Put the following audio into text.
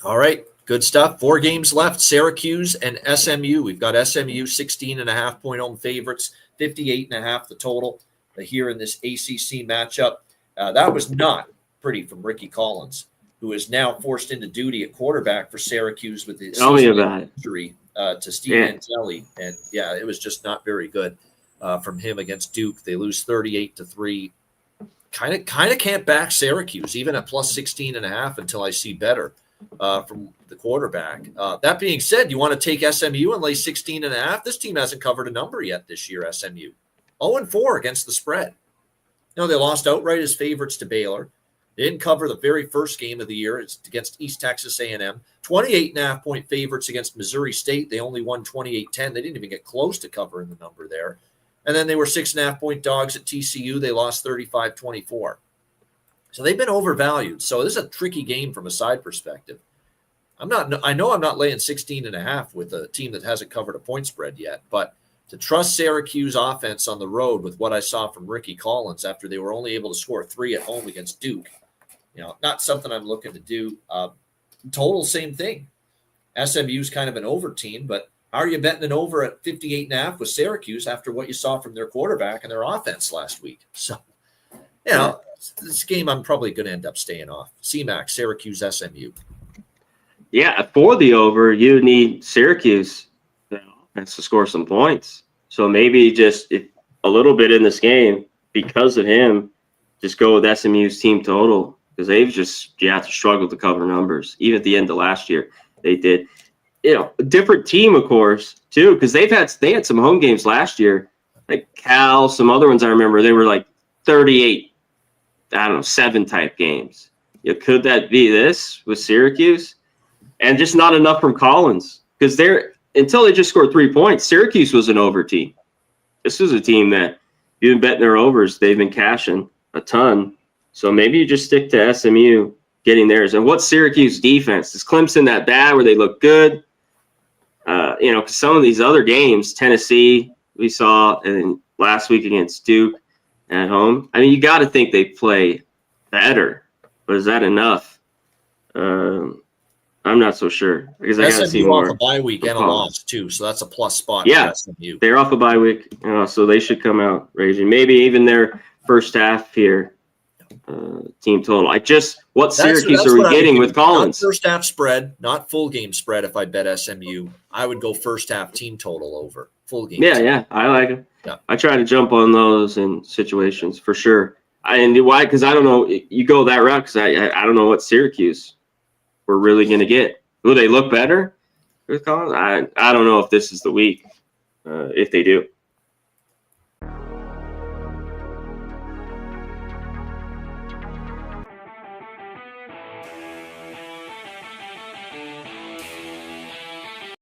All right. Good stuff. 4 games left. Syracuse and SMU. We've got SMU 16.5-point home favorites, 58.5 the total here in this ACC matchup. That was not pretty from Ricky Collins, who is now forced into duty at quarterback for Syracuse with his injury to Steve Antelli. And yeah, it was just not very good from him against Duke. They lose 38-3. Kind of can't back Syracuse, even at plus 16.5 until I see better from the quarterback. That being said, you want to take SMU and lay 16.5? This team hasn't covered a number yet this year, SMU. 0-4 against the spread. You know, they lost outright as favorites to Baylor. They didn't cover the very first game of the year. It's against East Texas A&M. 28.5-point favorites against Missouri State. They only won 28-10. They didn't even get close to covering the number there. And then they were 6.5-point dogs at TCU. They lost 35-24. So they've been overvalued. So this is a tricky game from a side perspective. I know I'm not laying 16.5 with a team that hasn't covered a point spread yet, but to trust Syracuse offense on the road with what I saw from Ricky Collins after they were only able to score 3 at home against Duke, you know, not something I'm looking to do. Total, same thing. SMU's kind of an over team, but how are you betting an over at 58.5 with Syracuse after what you saw from their quarterback and their offense last week? So, you know, this game I'm probably going to end up staying off. CMAX, Syracuse, SMU. Yeah, for the over, you need Syracuse to score some points. So maybe just a little bit in this game because of him, just go with SMU's team total because they've just struggled to cover numbers. Even at the end of last year, they did. You know, a different team, of course, too, because they had some home games last year, like Cal, some other ones I remember. They were like 38-7 type games. Yeah, could that be this with Syracuse? And just not enough from Collins because until they just scored 3 points, Syracuse was an over team. This is a team that you've been betting their overs. They've been cashing a ton. So maybe you just stick to SMU getting theirs. And what's Syracuse defense? Is Clemson that bad where they look good? You know, some of these other games, Tennessee, we saw and last week against Duke at home. I mean, you got to think they play better. But is that enough? I'm not so sure because I got to see more. Off a bye week and a loss too, so that's a plus spot. Yeah, for SMU. They're off a bye week, so they should come out raging. Maybe even their first half here, team total. What Syracuse are we getting with Collins? Not first half spread, not full game spread. If I bet SMU, I would go first half team total over full game. Yeah, I like it. Yeah. I try to jump on those in situations for sure. And why? Because I don't know. You go that route because I don't know what Syracuse we're really going to get. Will they look better with Collins? I don't know if this is the week if they do.